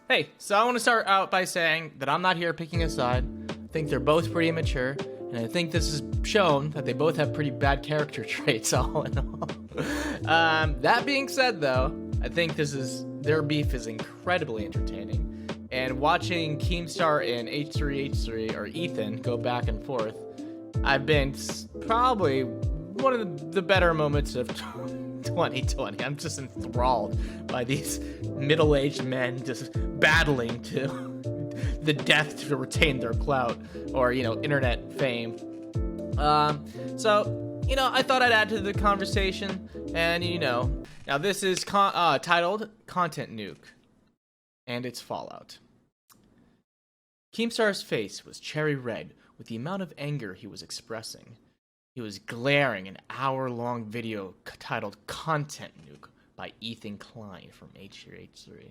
Hey, so I want to start out by saying that I'm not here picking a side. I think they're both pretty immature, and I think this has shown that they both have pretty bad character traits, all in all. That being said, though, I think their beef is incredibly entertaining. And watching Keemstar and H3H3, or Ethan, go back and forth, I've been probably one of the better moments of 2020. I'm just enthralled by these middle-aged men just battling to the death to retain their clout or, internet fame. So, I thought I'd add to the conversation, and, now this is titled Content Nuke, and it's Fallout. Keemstar's face was cherry red with the amount of anger he was expressing. He was glaring an hour-long video titled Content Nuke by Ethan Klein from H3H3.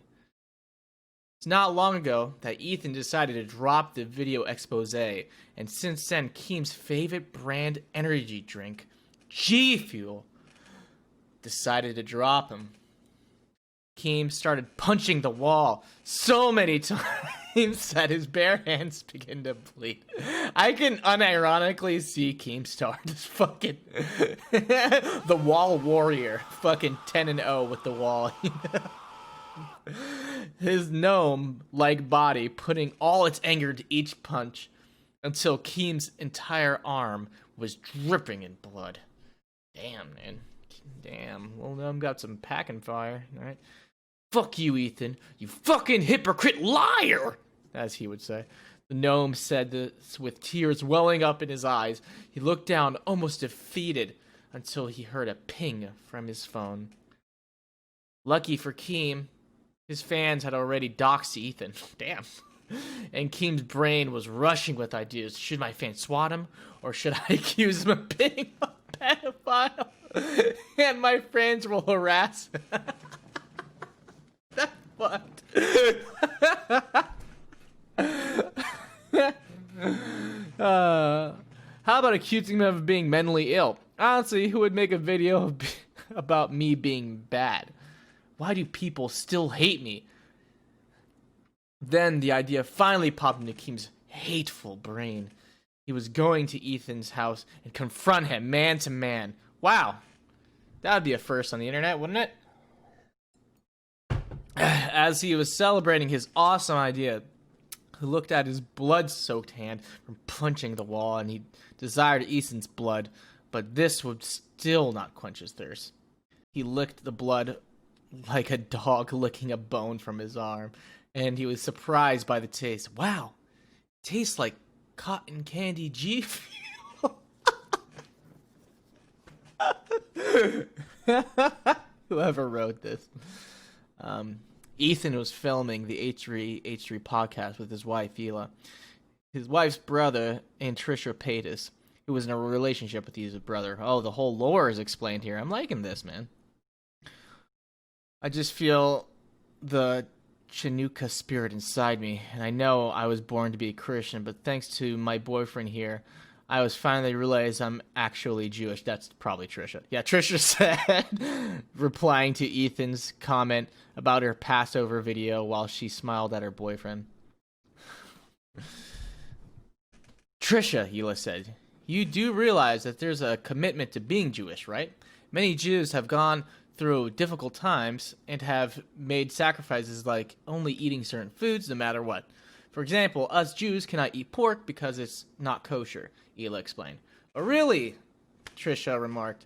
It's not long ago that Ethan decided to drop the video expose, and since then, Keem's favorite brand energy drink, G Fuel, decided to drop him. Keem started punching the wall so many times that his bare hands began to bleed. I can unironically see Keemstar just fucking the wall warrior, fucking 10-0 with the wall. His gnome-like body putting all its anger to each punch until Keem's entire arm was dripping in blood. Damn, man. Damn. Well, Gnome got some packing fire, alright? Fuck you, Ethan. You fucking hypocrite liar! As he would say. The gnome said this with tears welling up in his eyes. He looked down, almost defeated, until he heard a ping from his phone. Lucky for Keem, his fans had already doxed Ethan. Damn. And Keem's brain was rushing with ideas. Should my fans swat him? Or should I accuse him of being a pedophile? And my friends will harass him. That's fucked. How about accusing him of being mentally ill? Honestly, who would make a video about me being bad? Why do people still hate me? Then the idea finally popped into Keem's hateful brain. He was going to Ethan's house and confront him man to man. Wow. That would be a first on the internet, wouldn't it? As he was celebrating his awesome idea, he looked at his blood-soaked hand from punching the wall, and he desired Ethan's blood, but this would still not quench his thirst. He licked the blood like a dog licking a bone from his arm, and he was surprised by the taste. Wow, it tastes like cotton candy G Fuel. Whoever wrote this. Ethan was filming the H3H3 podcast with his wife, Hila. His wife's brother, and Trisha Paytas, who was in a relationship with his brother. Oh, the whole lore is explained here. I'm liking this, man. I just feel the Chinooka spirit inside me, and I know I was born to be a Christian, but thanks to my boyfriend here, I was finally realized I'm actually Jewish. That's probably Trisha. Yeah, Trisha said, replying to Ethan's comment about her Passover video while she smiled at her boyfriend. Trisha, Hila said, you do realize that there's a commitment to being Jewish, right? Many Jews have gone through difficult times and have made sacrifices like only eating certain foods no matter what. For example, us Jews cannot eat pork because it's not kosher, Hila explained. Oh, really? Trisha remarked.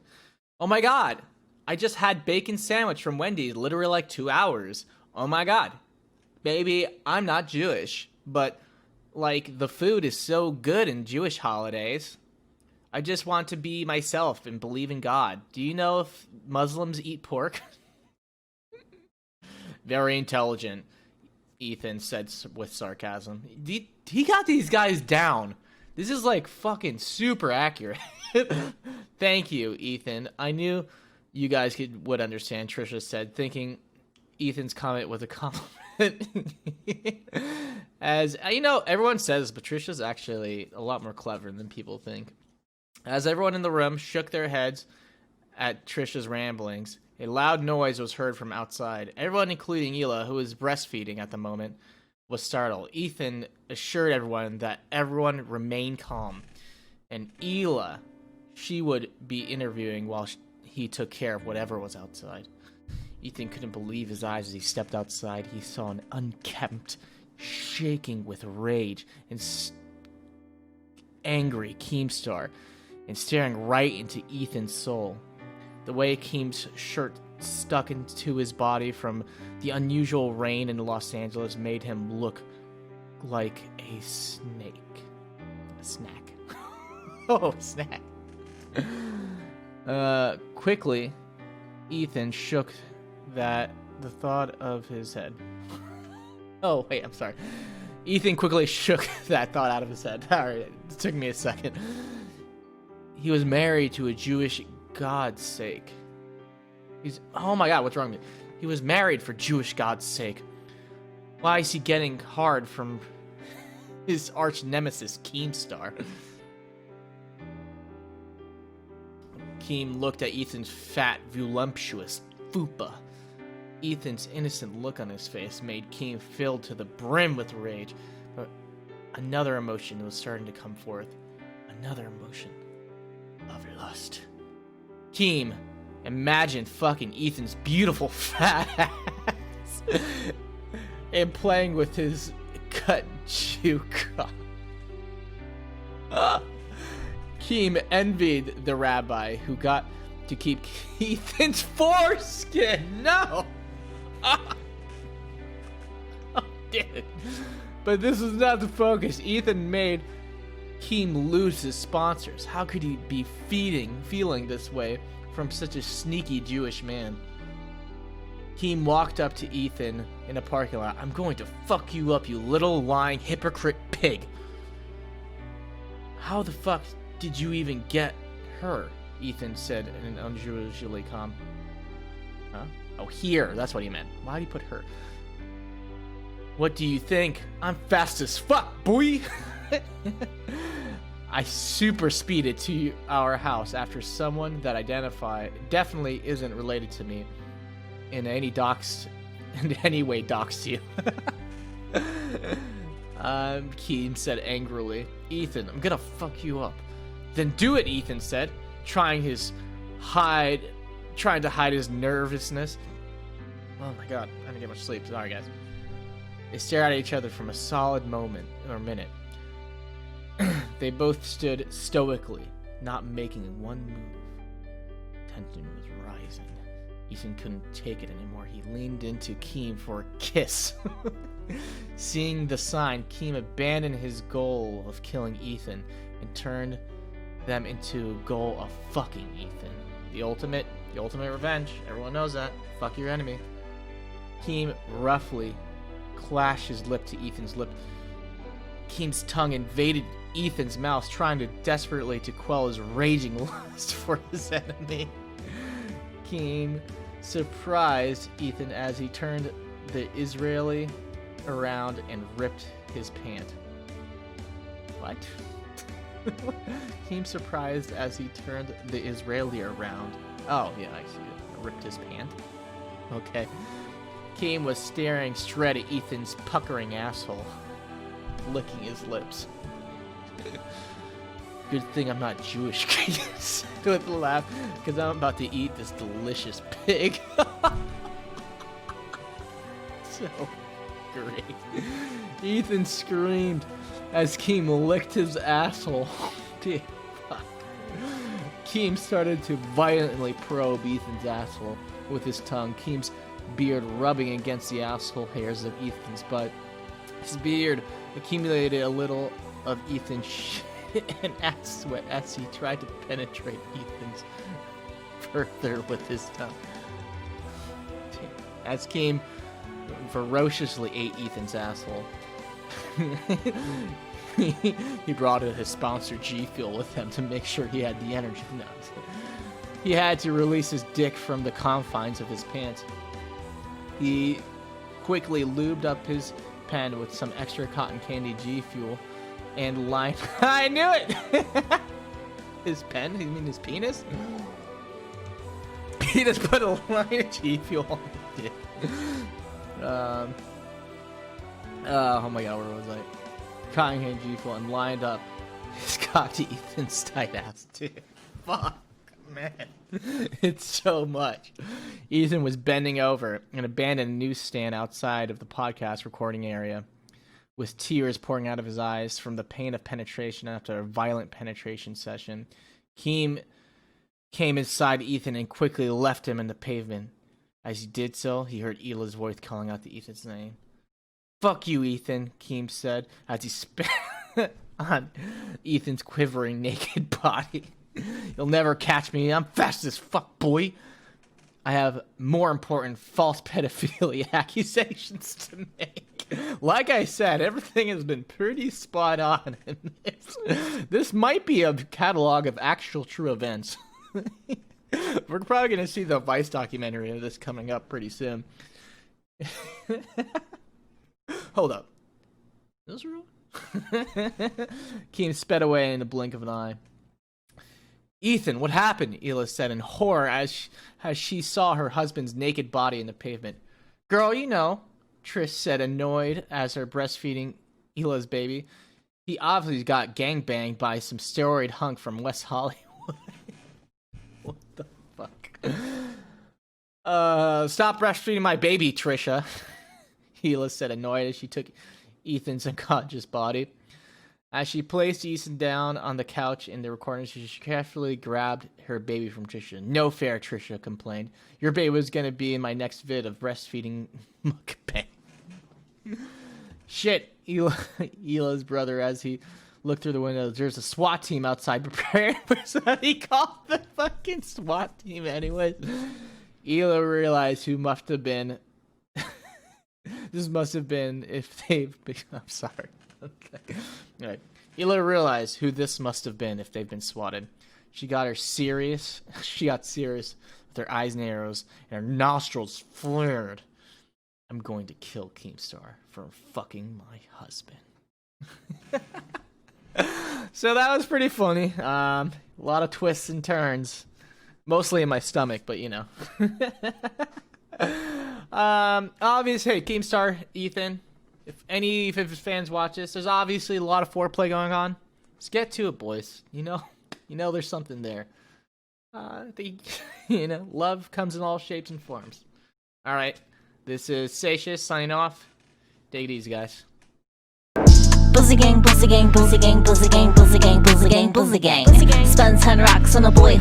Oh my god, I just had bacon sandwich from Wendy's literally like 2 hours. Oh my god. Baby, I'm not Jewish, but like the food is so good in Jewish holidays. I just want to be myself and believe in God. Do you know if Muslims eat pork? Very intelligent, Ethan said with sarcasm. He got these guys down. This is like fucking super accurate. Thank you, Ethan. I knew you guys would understand, Trisha said, thinking Ethan's comment was a compliment. As, everyone says, but Trisha's actually a lot more clever than people think. As everyone in the room shook their heads at Trisha's ramblings, A loud noise was heard from outside. Everyone, including Hila, who was breastfeeding at the moment, was startled. Ethan assured everyone that everyone remain calm. And Hila, she would be interviewing while he took care of whatever was outside. Ethan couldn't believe his eyes as he stepped outside. He saw an unkempt, shaking with rage, and angry Keemstar, and staring right into Ethan's soul. The way Keem's shirt stuck into his body from the unusual rain in Los Angeles made him look like a snake. A snack. Oh, snack. Quickly, Ethan shook the thought of his head. Oh, wait, I'm sorry. Ethan quickly shook that thought out of his head. Alright, it took me a second. He was married to a Jewish God's sake. Oh my god, what's wrong with me? He was married for Jewish God's sake. Why is he getting hard from his arch nemesis, Keemstar? Keem looked at Ethan's fat, voluptuous fupa. Ethan's innocent look on his face made Keem filled to the brim with rage. But another emotion was starting to come forth. Another emotion of lust. Keem, imagine fucking Ethan's beautiful fat ass and playing with his cut Jew cock. Keem envied the rabbi who got to keep Ethan's foreskin. No! Oh, dude. But this was not the focus. Ethan made Keem lose his sponsors. How could he be feeling this way from such a sneaky Jewish man? Keem walked up to Ethan in a parking lot. I'm going to fuck you up, you little lying hypocrite pig. How the fuck did you even get her? Ethan said in an unusually calm. Huh? Oh, here. That's what he meant. Why did he put her? What do you think? I'm fast as fuck, boy. I super speeded to our house after someone that definitely isn't related to me in any way doxed you. Keem said angrily. Ethan, I'm gonna fuck you up. Then do it, Ethan said, trying to hide his nervousness. Oh my god, I didn't get much sleep. Sorry, guys. They stared at each other from a solid minute. They both stood stoically, not making one move. Tension was rising. Ethan couldn't take it anymore. He leaned into Keem for a kiss. Seeing the sign, Keem abandoned his goal of killing Ethan and turned them into a goal of fucking Ethan. The ultimate revenge. Everyone knows that. Fuck your enemy. Keem roughly clashed his lip to Ethan's lip. Keem's tongue invaded Ethan's mouth, trying desperately to quell his raging lust for his enemy. Keem surprised Ethan as he turned the Israeli around and ripped his pant. What? Keem surprised as he turned the Israeli around. Oh, yeah, I see it. Ripped his pant. Okay. Keem was staring straight at Ethan's puckering asshole, licking his lips. Good thing I'm not Jewish, Keem said with a laugh, because I'm about to eat this delicious pig. So great. Ethan screamed as Keem licked his asshole. Dude, fuck. Keem started to violently probe Ethan's asshole with his tongue, Keem's beard rubbing against the asshole hairs of Ethan's butt. His beard accumulated a little of Ethan's shit and ass sweat as he tried to penetrate Ethan's further with his tongue. As Keem ferociously ate Ethan's asshole, he brought his sponsor G Fuel with him to make sure he had the energy. No, he had to release his dick from the confines of his pants. He quickly lubed up his pen with some extra cotton candy G Fuel and lined. I knew it! His pen? You mean his penis? He just put a line of G Fuel on the dick. Oh my god, where was I? Cottonhand G Fuel and lined up his cock to Ethan's tight ass, dude. Fuck, man. It's so much. Ethan was bending over and abandoned a newsstand outside of the podcast recording area, with tears pouring out of his eyes from the pain of penetration after a violent penetration session. Keem came inside Ethan and quickly left him in the pavement. As he did so, he heard Hila's voice calling out to Ethan's name. "Fuck you, Ethan," Keem said as he spat on Ethan's quivering naked body. "You'll never catch me. I'm fast as fuck, boy. I have more important false pedophilia accusations to make." Like I said, everything has been pretty spot on in this. This might be a catalog of actual true events. We're probably going to see the Vice documentary of this coming up pretty soon. Hold up. Is this real? Keem sped away in the blink of an eye. "Ethan, what happened?" Hila said in horror as she saw her husband's naked body in the pavement. "Girl, you know," Trish said, annoyed as her breastfeeding Hila's baby. "He obviously got gangbanged by some steroid hunk from West Hollywood." What the fuck? Stop breastfeeding my baby, Trisha," Hila said, annoyed as she took Ethan's unconscious body. As she placed Ethan down on the couch in the recording, she carefully grabbed her baby from Trisha. "No fair," Trisha complained. "Your baby was going to be in my next vid of breastfeeding mukbang." "Shit," Hila's brother, as he looked through the window. "There's a SWAT team outside preparing for something." He called the fucking SWAT team anyways. Hila realized who must have been... This must have been if they've... I'm sorry. Okay. All right. Hila realized who this must have been if they've been swatted. She got serious with her eyes narrows and her nostrils flared. "I'm going to kill Keemstar for fucking my husband." So that was pretty funny. A lot of twists and turns. Mostly in my stomach, but you know. Obviously, hey, Keemstar, Ethan, if any of his fans watch this, there's obviously a lot of foreplay going on. Let's get to it, boys. You know there's something there. Love comes in all shapes and forms. All right, this is Satius signing off. Take it easy, guys. Buzzy gang, buzzy gang, buzzy gang, buzzy gang, buzzy gang, buzzy gang, buzzy gang. Spends 10 racks on a boy.